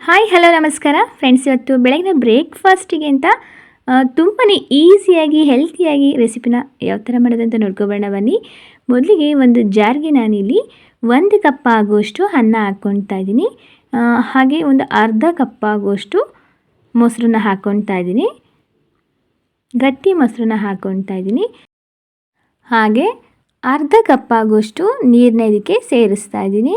Hi hello ನಮಸ್ಕಾರ friends. ಇವತ್ತು ಬೆಳಗಿನ ಬ್ರೇಕ್ಫಾಸ್ಟಿಗೆ ಅಂತ ತುಂಬಾ ಈಸಿಯಾಗಿ ಹೆಲ್ತಿಯಾಗಿ ರೆಸಿಪಿನ ಯಾವ ಥರ ಮಾಡೋದಂತ ನೋಡ್ಕೊಬೋಣ ಬನ್ನಿ. ಮೊದಲಿಗೆ ಒಂದು ಜಾರ್ಗೆ ನಾನಿಲ್ಲಿ 1 ಕಪ್ ಆಗುವಷ್ಟು ಅನ್ನ ಹಾಕ್ಕೊಳ್ತಾ ಇದ್ದೀನಿ. ಹಾಗೆ ಒಂದು ಅರ್ಧ ಕಪ್ ಆಗುವಷ್ಟು ಮೊಸರನ್ನ ಹಾಕ್ಕೊಳ್ತಾ ಇದ್ದೀನಿ. ಗಟ್ಟಿ ಮೊಸರನ್ನ ಹಾಕ್ಕೊಳ್ತಾ ಇದ್ದೀನಿ. ಹಾಗೆ ಅರ್ಧ ಕಪ್ ಆಗುವಷ್ಟು ನೀರನ್ನ ಇದಕ್ಕೆ ಸೇರಿಸ್ತಾ ಇದ್ದೀನಿ.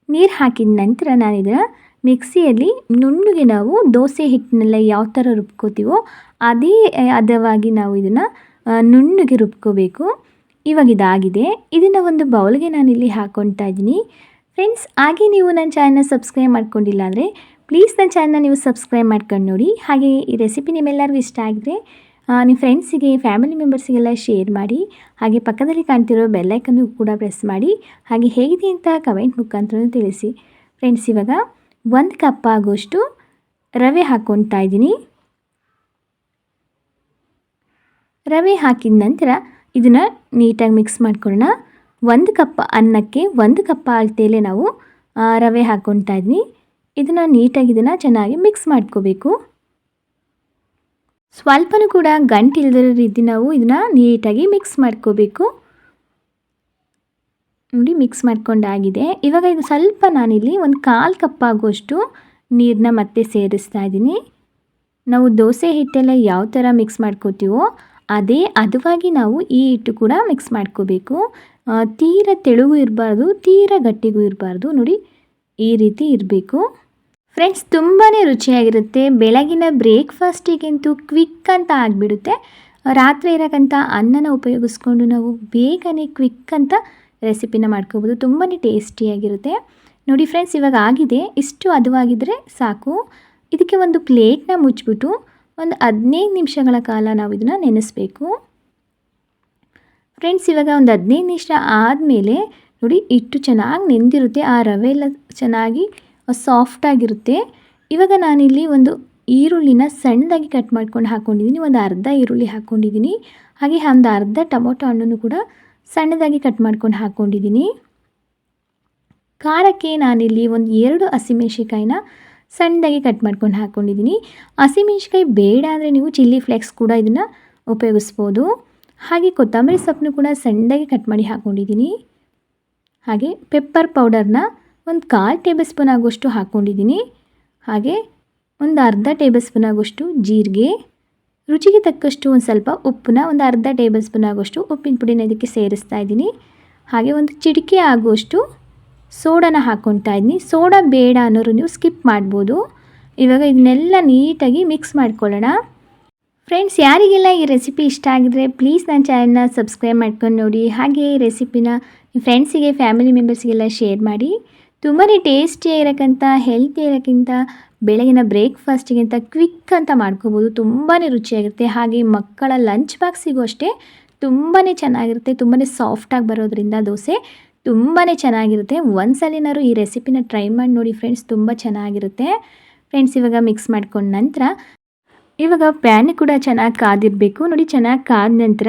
ನೀರು ಹಾಕಿದ ನಂತರ ನಾನು ಇದನ್ನು ಮಿಕ್ಸಿಯಲ್ಲಿ ನುಣ್ಣಗೆ ನಾವು ದೋಸೆ ಹಿಟ್ಟನ್ನೆಲ್ಲ ಯಾವ ಥರ ರುಬ್ಕೋತೀವೋ ಅದೇ ಹದವಾಗಿ ನಾವು ಇದನ್ನು ನುಣ್ಣಗೆ ರುಬ್ಕೋಬೇಕು. ಇವಾಗ ಇದಾಗಿದೆ. ಇದನ್ನು ಒಂದು ಬೌಲ್ಗೆ ನಾನಿಲ್ಲಿ ಹಾಕ್ಕೊಳ್ತಾ ಇದ್ದೀನಿ. ಫ್ರೆಂಡ್ಸ್, ಹಾಗೆ ನೀವು ನನ್ನ ಚಾನಲ್ನ ಸಬ್ಸ್ಕ್ರೈಬ್ ಮಾಡ್ಕೊಂಡಿಲ್ಲ ಅಂದರೆ ಪ್ಲೀಸ್ ನನ್ನ ಚಾನಲ್ನ ನೀವು ಸಬ್ಸ್ಕ್ರೈಬ್ ಮಾಡ್ಕೊಂಡು ನೋಡಿ. ಹಾಗೆ ಈ ರೆಸಿಪಿ ನಿಮ್ಮೆಲ್ಲರಿಗೂ ಇಷ್ಟ ಆಗಿದ್ರೆ ನಿಮ್ಮ ಫ್ರೆಂಡ್ಸಿಗೆ, ಫ್ಯಾಮಿಲಿ ಮೆಂಬರ್ಸಿಗೆಲ್ಲ ಶೇರ್ ಮಾಡಿ. ಹಾಗೆ ಪಕ್ಕದಲ್ಲಿ ಕಾಣ್ತಿರೋ ಬೆಲ್ಲೈಕನ್ನು ಕೂಡ ಪ್ರೆಸ್ ಮಾಡಿ. ಹಾಗೆ ಹೇಗಿದೆ ಅಂತ ಕಮೆಂಟ್ ಮುಖಾಂತರ ತಿಳಿಸಿ. ಫ್ರೆಂಡ್ಸ್, ಇವಾಗ 1 ಕಪ್ ಆಗೋಷ್ಟು ರವೆ ಹಾಕ್ಕೊಳ್ತಾ ಇದ್ದೀನಿ. ರವೆ ಹಾಕಿದ ನಂತರ ಇದನ್ನು ನೀಟಾಗಿ ಮಿಕ್ಸ್ ಮಾಡ್ಕೊಳ್ಳೋಣ. 1 ಕಪ್ ಅನ್ನಕ್ಕೆ 1 ಕಪ್ ಅಳತೆಯಲ್ಲೇ ನಾವು ರವೆ ಹಾಕ್ಕೊಳ್ತಾ ಇದ್ದೀನಿ. ಇದನ್ನು ನೀಟಾಗಿ ಚೆನ್ನಾಗಿ ಮಿಕ್ಸ್ ಮಾಡ್ಕೋಬೇಕು. ಸ್ವಲ್ಪನೂ ಕೂಡ ಗಂಟು ಇಲ್ಲದಿರೋ ರೀತಿ ನಾವು ಇದನ್ನು ನೀಟಾಗಿ ಮಿಕ್ಸ್ ಮಾಡ್ಕೋಬೇಕು. ನೋಡಿ, ಮಿಕ್ಸ್ ಮಾಡ್ಕೊಂಡಾಗಿದೆ. ಇವಾಗ ಇದು ಸ್ವಲ್ಪ ನಾನಿಲ್ಲಿ ಒಂದು 1/4 ಕಪ್ ಆಗುವಷ್ಟು ನೀರನ್ನ ಮತ್ತೆ ಸೇರಿಸ್ತಾ ಇದ್ದೀನಿ. ನಾವು ದೋಸೆ ಹಿಟ್ಟೆಲ್ಲ ಯಾವ ಥರ ಮಿಕ್ಸ್ ಮಾಡ್ಕೋತೀವೋ ಅದೇ ಹದವಾಗಿ ನಾವು ಈ ಹಿಟ್ಟು ಕೂಡ ಮಿಕ್ಸ್ ಮಾಡ್ಕೋಬೇಕು. ತೀರ ತೆಳುಗೂ ಇರಬಾರ್ದು, ತೀರ ಗಟ್ಟಿಗೂ ಇರಬಾರ್ದು. ನೋಡಿ, ಈ ರೀತಿ ಇರಬೇಕು. ಫ್ರೆಂಡ್ಸ್, ತುಂಬಾ ರುಚಿಯಾಗಿರುತ್ತೆ. ಬೆಳಗಿನ ಬ್ರೇಕ್ಫಾಸ್ಟಿಗಂತೂ ಕ್ವಿಕ್ ಅಂತ ಆಗಿಬಿಡುತ್ತೆ. ರಾತ್ರಿ ಇರೋಕ್ಕಂಥ ಅನ್ನನ ಉಪಯೋಗಿಸ್ಕೊಂಡು ನಾವು ಬೇಗನೆ ಕ್ವಿಕ್ ಅಂತ ರೆಸಿಪಿನ ಮಾಡ್ಕೋಬೋದು. ತುಂಬಾ ಟೇಸ್ಟಿಯಾಗಿರುತ್ತೆ. ನೋಡಿ ಫ್ರೆಂಡ್ಸ್, ಇವಾಗ ಆಗಿದೆ. ಇಷ್ಟು ಹದವಾಗಿದ್ದರೆ ಸಾಕು. ಇದಕ್ಕೆ ಒಂದು ಪ್ಲೇಟ್ನ ಮುಚ್ಚಿಬಿಟ್ಟು ಒಂದು 15 ನಿಮಿಷಗಳ ಕಾಲ ನಾವು ಇದನ್ನು ನೆನೆಸಬೇಕು. ಫ್ರೆಂಡ್ಸ್, ಇವಾಗ ಒಂದು 15 ನಿಮಿಷ ಆದಮೇಲೆ ನೋಡಿ, ಹಿಟ್ಟು ಚೆನ್ನಾಗಿ ನೆಂದಿರುತ್ತೆ. ಆ ರವೆ ಎಲ್ಲ ಚೆನ್ನಾಗಿ ಸಾಫ್ಟಾಗಿರುತ್ತೆ. ಇವಾಗ ನಾನಿಲ್ಲಿ ಒಂದು ಈರುಳ್ಳಿನ ಸಣ್ಣದಾಗಿ ಕಟ್ ಮಾಡ್ಕೊಂಡು ಹಾಕ್ಕೊಂಡಿದ್ದೀನಿ. ಒಂದು ಅರ್ಧ ಈರುಳ್ಳಿ ಹಾಕ್ಕೊಂಡಿದ್ದೀನಿ. ಹಾಗೆ ಒಂದು ಅರ್ಧ ಟೊಮೊಟೊ ಹಣ್ಣನ್ನು ಕೂಡ ಸಣ್ಣದಾಗಿ ಕಟ್ ಮಾಡ್ಕೊಂಡು ಹಾಕ್ಕೊಂಡಿದ್ದೀನಿ. ಖಾರಕ್ಕೆ ನಾನಿಲ್ಲಿ ಒಂದು 2 ಹಸಿಮೆಣ್ಸಿಕಾಯಿನ ಸಣ್ಣದಾಗಿ ಕಟ್ ಮಾಡ್ಕೊಂಡು ಹಾಕ್ಕೊಂಡಿದ್ದೀನಿ. ಹಸಿಮೆಣ್ಸಿಕಾಯಿ ಬೇಡ ಅಂದರೆ ನೀವು ಚಿಲ್ಲಿ ಫ್ಲೇಕ್ಸ್ ಕೂಡ ಇದನ್ನು ಉಪಯೋಗಿಸ್ಬೋದು. ಹಾಗೆ ಕೊತ್ತಂಬರಿ ಸೊಪ್ಪನ್ನು ಕೂಡ ಸಣ್ಣದಾಗಿ ಕಟ್ ಮಾಡಿ ಹಾಕ್ಕೊಂಡಿದ್ದೀನಿ. ಹಾಗೆ ಪೆಪ್ಪರ್ ಪೌಡರ್ನ ಒಂದು 1/4 ಟೇಬಲ್ ಸ್ಪೂನ್ ಆಗುವಷ್ಟು ಹಾಕ್ಕೊಂಡಿದ್ದೀನಿ. ಹಾಗೆ ಒಂದು ಅರ್ಧ ಟೇಬಲ್ ಸ್ಪೂನ್ ಆಗುವಷ್ಟು ಜೀರಿಗೆ, ರುಚಿಗೆ ತಕ್ಕಷ್ಟು ಒಂದು ಸ್ವಲ್ಪ ಉಪ್ಪನ್ನ, ಒಂದು ಅರ್ಧ ಟೇಬಲ್ ಸ್ಪೂನ್ ಆಗುವಷ್ಟು ಉಪ್ಪಿನ ಪುಡಿನ ಇದಕ್ಕೆ ಸೇರಿಸ್ತಾ ಇದ್ದೀನಿ. ಹಾಗೆ ಒಂದು ಚಿಟಿಕೆ ಆಗುವಷ್ಟು ಸೋಡಾನ ಹಾಕ್ಕೊಳ್ತಾ ಇದ್ದೀನಿ. ಸೋಡಾ ಬೇಡ ಅನ್ನೋರು ನೀವು ಸ್ಕಿಪ್ ಮಾಡ್ಬೋದು. ಇವಾಗ ಇದನ್ನೆಲ್ಲ ನೀಟಾಗಿ ಮಿಕ್ಸ್ ಮಾಡ್ಕೊಳ್ಳೋಣ. ಫ್ರೆಂಡ್ಸ್, ಯಾರಿಗೆಲ್ಲ ಈ ರೆಸಿಪಿ ಇಷ್ಟ ಆಗಿದ್ರೆ ಪ್ಲೀಸ್ ನನ್ನ ಚಾನಲ್ನ ಸಬ್ಸ್ಕ್ರೈಬ್ ಮಾಡ್ಕೊಂಡು ನೋಡಿ. ಹಾಗೆ ಈ ರೆಸಿಪಿನ ನಿಮ್ಮ ಫ್ರೆಂಡ್ಸಿಗೆ, ಫ್ಯಾಮಿಲಿ ಮೆಂಬರ್ಸಿಗೆಲ್ಲ ಶೇರ್ ಮಾಡಿ. ತುಂಬಾ ಟೇಸ್ಟಿಯಾಗಿರೋಕ್ಕಂಥ, ಹೆಲ್ತಿ ಇರೋಕ್ಕಿಂತ ಬೆಳಗಿನ ಬ್ರೇಕ್ಫಾಸ್ಟಿಗಿಂತ ಕ್ವಿಕ್ ಅಂತ ಮಾಡ್ಕೋಬೋದು. ತುಂಬಾ ರುಚಿಯಾಗಿರುತ್ತೆ. ಹಾಗೆ ಮಕ್ಕಳ ಲಂಚ್ ಬಾಕ್ಸಿಗೂ ಅಷ್ಟೇ ತುಂಬಾ ಚೆನ್ನಾಗಿರುತ್ತೆ. ತುಂಬಾ ಸಾಫ್ಟಾಗಿ ಬರೋದ್ರಿಂದ ದೋಸೆ ತುಂಬಾ ಚೆನ್ನಾಗಿರುತ್ತೆ. ಒಂದ್ಸಲಿನಾರು ಈ ರೆಸಿಪಿನ ಟ್ರೈ ಮಾಡಿ ನೋಡಿ ಫ್ರೆಂಡ್ಸ್, ತುಂಬ ಚೆನ್ನಾಗಿರುತ್ತೆ. ಫ್ರೆಂಡ್ಸ್, ಇವಾಗ ಮಿಕ್ಸ್ ಮಾಡ್ಕೊಂಡ ನಂತರ ಇವಾಗ ಪ್ಯಾನ್ ಕೂಡ ಚೆನ್ನಾಗಿ ಕಾದಿರಬೇಕು. ನೋಡಿ, ಚೆನ್ನಾಗಿ ಕಾದ ನಂತರ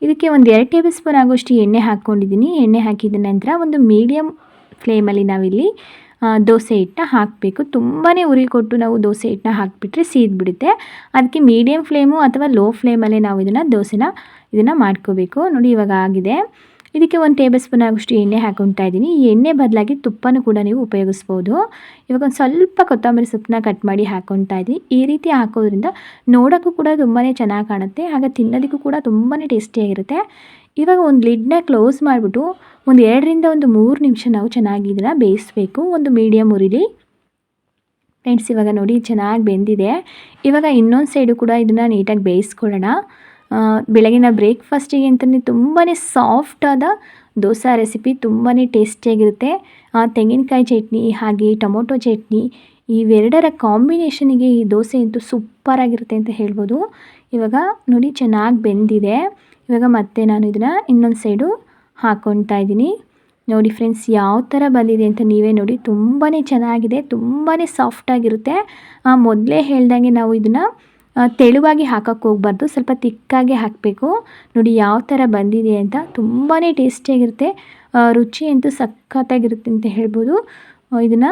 ಇದಕ್ಕೆ ಒಂದು 2 ಟೇಬಲ್ ಸ್ಪೂನ್ ಆಗುವಷ್ಟು ಎಣ್ಣೆ ಹಾಕ್ಕೊಂಡಿದ್ದೀನಿ. ಎಣ್ಣೆ ಹಾಕಿದ ನಂತರ ಒಂದು ಮೀಡಿಯಮ್ ಫ್ಲೇಮಲ್ಲಿ ನಾವಿಲ್ಲಿ ದೋಸೆ ಹಿಟ್ಟನ್ನ ಹಾಕಬೇಕು. ತುಂಬಾ ಉರಿ ಕೊಟ್ಟು ನಾವು ದೋಸೆ ಹಿಟ್ಟನ್ನ ಹಾಕಿಬಿಟ್ರೆ ಸೀದ್ಬಿಡುತ್ತೆ. ಅದಕ್ಕೆ ಮೀಡಿಯಮ್ ಫ್ಲೇಮು ಅಥವಾ ಲೋ ಫ್ಲೇಮಲ್ಲೇ ನಾವು ಇದನ್ನು ಮಾಡ್ಕೋಬೇಕು. ನೋಡಿ, ಇವಾಗ ಆಗಿದೆ. ಇದಕ್ಕೆ 1 ಟೇಬಲ್ ಸ್ಪೂನ್ ಆಗುವಷ್ಟು ಎಣ್ಣೆ ಹಾಕ್ಕೊಳ್ತಾ ಇದ್ದೀನಿ. ಈ ಎಣ್ಣೆ ಬದಲಾಗಿ ತುಪ್ಪನೂ ಕೂಡ ನೀವು ಉಪಯೋಗಿಸ್ಬೋದು. ಇವಾಗ ಒಂದು ಸ್ವಲ್ಪ ಕೊತ್ತಂಬರಿ ಸೊಪ್ಪನ್ನ ಕಟ್ ಮಾಡಿ ಹಾಕ್ಕೊಳ್ತಾ ಇದ್ದೀನಿ. ಈ ರೀತಿ ಹಾಕೋದ್ರಿಂದ ನೋಡೋಕ್ಕೂ ಕೂಡ ತುಂಬಾ ಚೆನ್ನಾಗಿ ಕಾಣುತ್ತೆ. ಹಾಗೆ ತಿನ್ನೋದಕ್ಕೂ ಕೂಡ ತುಂಬಾ ಟೇಸ್ಟಿಯಾಗಿರುತ್ತೆ. ಇವಾಗ ಒಂದು ಲಿಡ್ನ ಕ್ಲೋಸ್ ಮಾಡಿಬಿಟ್ಟು ಒಂದು 2 ರಿಂದ 3 ನಿಮಿಷ ನಾವು ಚೆನ್ನಾಗಿ ಇದನ್ನು ಬೇಯಿಸಬೇಕು, ಒಂದು ಮೀಡಿಯಮ್ ಉರಿಲಿ. ಫ್ರೆಂಡ್ಸ್, ಇವಾಗ ನೋಡಿ ಚೆನ್ನಾಗಿ ಬೆಂದಿದೆ. ಇವಾಗ ಇನ್ನೊಂದು ಸೈಡು ಕೂಡ ಇದನ್ನು ನೀಟಾಗಿ ಬೇಯಿಸ್ಕೊಳ್ಳೋಣ. ಬೆಳಗಿನ ಬ್ರೇಕ್ಫಾಸ್ಟಿಗೆ ಅಂತಲೇ ತುಂಬಾ ಸಾಫ್ಟಾದ ದೋಸೆ ರೆಸಿಪಿ, ತುಂಬಾ ಟೇಸ್ಟಿಯಾಗಿರುತ್ತೆ. ತೆಂಗಿನಕಾಯಿ ಚಟ್ನಿ ಹಾಗೆ ಟೊಮೊಟೊ ಚಟ್ನಿ ಇವೆರಡರ ಕಾಂಬಿನೇಷನಿಗೆ ಈ ದೋಸೆ ಅಂತೂ ಸೂಪರಾಗಿರುತ್ತೆ ಅಂತ ಹೇಳ್ಬೋದು. ಇವಾಗ ನೋಡಿ ಚೆನ್ನಾಗಿ ಬೆಂದಿದೆ. ಇವಾಗ ಮತ್ತೆ ನಾನು ಇದನ್ನು ಇನ್ನೊಂದು ಸೈಡು ಹಾಕ್ಕೊಳ್ತಾ ಇದ್ದೀನಿ. ನೋಡಿ ಫ್ರೆಂಡ್ಸ್, ಯಾವ ಥರ ಬಂದಿದೆ ಅಂತ ನೀವೇ ನೋಡಿ. ತುಂಬಾ ಚೆನ್ನಾಗಿದೆ, ತುಂಬಾ ಸಾಫ್ಟಾಗಿರುತ್ತೆ. ಮೊದಲೇ ಹೇಳ್ದಂಗೆ ನಾವು ಇದನ್ನು ತೆಳುವಾಗಿ ಹಾಕೋಕ್ಕೆ ಹೋಗಬಾರ್ದು, ಸ್ವಲ್ಪ ತಿಕ್ಕಾಗೆ ಹಾಕಬೇಕು. ನೋಡಿ ಯಾವ ಥರ ಬಂದಿದೆ ಅಂತ. ತುಂಬಾ ಟೇಸ್ಟಿಯಾಗಿರುತ್ತೆ. ರುಚಿ ಅಂತೂ ಸಖತ್ತಾಗಿರುತ್ತೆ ಅಂತ ಹೇಳ್ಬೋದು. ಇದನ್ನು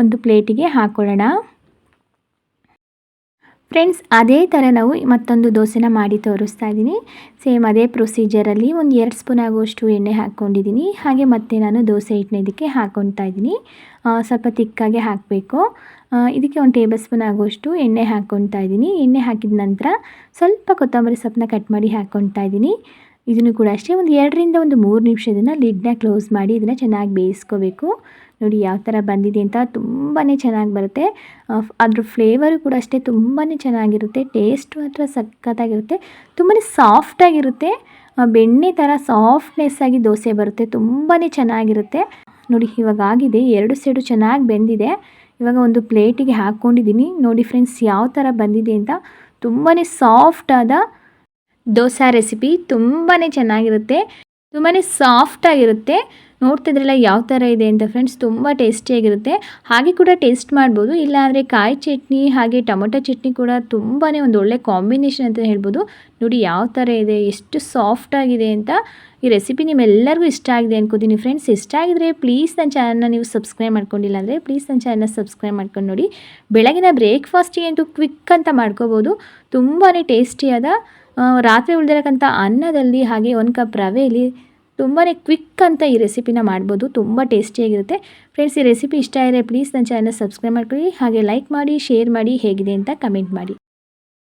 ಒಂದು ಪ್ಲೇಟಿಗೆ ಹಾಕ್ಕೊಳ್ಳೋಣ. ಫ್ರೆಂಡ್ಸ್, ಅದೇ ಥರ ನಾವು ಮತ್ತೊಂದು ದೋಸೆನ ಮಾಡಿ ತೋರಿಸ್ತಾ ಇದ್ದೀನಿ. ಸೇಮ್ ಅದೇ ಪ್ರೊಸೀಜರಲ್ಲಿ ಒಂದು 2 ಸ್ಪೂನ್ ಆಗುವಷ್ಟು ಎಣ್ಣೆ ಹಾಕ್ಕೊಂಡಿದ್ದೀನಿ. ಹಾಗೆ ಮತ್ತೆ ನಾನು ದೋಸೆ ಹಿಟ್ಟನ್ನ ಇದಕ್ಕೆ ಹಾಕ್ಕೊಳ್ತಾ ಇದ್ದೀನಿ. ಸ್ವಲ್ಪ ತಿಕ್ಕಾಗೆ ಹಾಕಬೇಕು. ಇದಕ್ಕೆ 1 ಟೇಬಲ್ ಸ್ಪೂನ್ ಆಗುವಷ್ಟು ಎಣ್ಣೆ ಹಾಕ್ಕೊಳ್ತಾ ಇದ್ದೀನಿ. ಎಣ್ಣೆ ಹಾಕಿದ ನಂತರ ಸ್ವಲ್ಪ ಕೊತ್ತಂಬರಿ ಸೊಪ್ಪನ್ನ ಕಟ್ ಮಾಡಿ ಹಾಕ್ಕೊಳ್ತಾ ಇದ್ದೀನಿ. ಇದನ್ನು ಕೂಡ ಅಷ್ಟೇ ಒಂದು 2 ರಿಂದ 3 ನಿಮಿಷ ಇದನ್ನು ಲಿಡ್ನ ಕ್ಲೋಸ್ ಮಾಡಿ ಇದನ್ನು ಚೆನ್ನಾಗಿ ಬೇಯಿಸ್ಕೋಬೇಕು. ನೋಡಿ ಯಾವ ಥರ ಬಂದಿದೆ ಅಂತ. ತುಂಬಾ ಚೆನ್ನಾಗಿ ಬರುತ್ತೆ. ಅದ್ರ ಫ್ಲೇವರು ಕೂಡ ಅಷ್ಟೇ ತುಂಬಾ ಚೆನ್ನಾಗಿರುತ್ತೆ. ಟೇಸ್ಟ್ ಮಾತ್ರ ಸಖತ್ತಾಗಿರುತ್ತೆ. ತುಂಬಾ ಸಾಫ್ಟಾಗಿರುತ್ತೆ. ಬೆಣ್ಣೆ ಥರ ಸಾಫ್ಟ್ನೆಸ್ ಆಗಿ ದೋಸೆ ಬರುತ್ತೆ. ತುಂಬಾ ಚೆನ್ನಾಗಿರುತ್ತೆ. ನೋಡಿ ಇವಾಗ ಆಗಿದೆ. 2 ಸೈಡು ಚೆನ್ನಾಗಿ ಬೆಂದಿದೆ. ಇವಾಗ ಒಂದು ಪ್ಲೇಟಿಗೆ ಹಾಕ್ಕೊಂಡಿದ್ದೀನಿ. ನೋಡಿ ಫ್ರೆಂಡ್ಸ್ ಯಾವ ಥರ ಬಂದಿದೆ ಅಂತ. ತುಂಬಾ ಸಾಫ್ಟಾದ ದೋಸೆ ರೆಸಿಪಿ ತುಂಬಾ ಚೆನ್ನಾಗಿರುತ್ತೆ. ತುಂಬಾ ಸಾಫ್ಟಾಗಿರುತ್ತೆ. ನೋಡ್ತಿದ್ರಲ್ಲ ಯಾವ ಥರ ಇದೆ ಅಂತ ಫ್ರೆಂಡ್ಸ್. ತುಂಬ ಟೇಸ್ಟಿಯಾಗಿರುತ್ತೆ. ಹಾಗೆ ಕೂಡ ಟೇಸ್ಟ್ ಮಾಡ್ಬೋದು. ಇಲ್ಲಾಂದರೆ ಕಾಯಿ ಚಟ್ನಿ ಹಾಗೆ ಟೊಮೊಟೊ ಚಟ್ನಿ ಕೂಡ ತುಂಬಾ ಒಂದು ಒಳ್ಳೆ ಕಾಂಬಿನೇಷನ್ ಅಂತ ಹೇಳ್ಬೋದು. ನೋಡಿ ಯಾವ ಥರ ಇದೆ, ಎಷ್ಟು ಸಾಫ್ಟಾಗಿದೆ ಅಂತ. ಈ ರೆಸಿಪಿ ನಿಮ್ಮೆಲ್ಲರಿಗೂ ಇಷ್ಟ ಆಗಿದೆ ಅನ್ಕೋತೀನಿ ಫ್ರೆಂಡ್ಸ್. ಇಷ್ಟ ಆಗಿದ್ರೆ ಪ್ಲೀಸ್ ನನ್ನ ಚಾನಲ್ನ ನೀವು ಸಬ್ಸ್ಕ್ರೈಬ್ ಮಾಡ್ಕೊಂಡಿಲ್ಲ ಅಂದರೆ ಪ್ಲೀಸ್ ನನ್ನ ಚಾನಲ್ನ ಸಬ್ಸ್ಕ್ರೈಬ್ ಮಾಡ್ಕೊಂಡು ನೋಡಿ. ಬೆಳಗಿನ ಬ್ರೇಕ್ಫಾಸ್ಟಿಗೆ ಅಂತೂ ಕ್ವಿಕ್ ಅಂತ ಮಾಡ್ಕೋಬೋದು. ತುಂಬಾ ಟೇಸ್ಟಿಯಾದ ರಾತ್ರಿ ಉಳಿದಿರಕ್ಕಂಥ ಅನ್ನದಲ್ಲಿ ಹಾಗೆ 1 ಕಪ್ ರವೆಯಲ್ಲಿ ತುಂಬಾ ಕ್ವಿಕ್ ಅಂತ ಈ ರೆಸಿಪಿನ ಮಾಡ್ಬೋದು. ತುಂಬ ಟೇಸ್ಟಿಯಾಗಿರುತ್ತೆ ಫ್ರೆಂಡ್ಸ್. ಈ ರೆಸಿಪಿ ಇಷ್ಟ ಆದರೆ ಪ್ಲೀಸ್ ನನ್ನ ಚಾನಲ್ನ ಸಬ್ಸ್ಕ್ರೈಬ್ ಮಾಡ್ಕೊಳ್ಳಿ. ಹಾಗೆ ಲೈಕ್ ಮಾಡಿ, ಶೇರ್ ಮಾಡಿ, ಹೇಗಿದೆ ಅಂತ ಕಮೆಂಟ್ ಮಾಡಿ.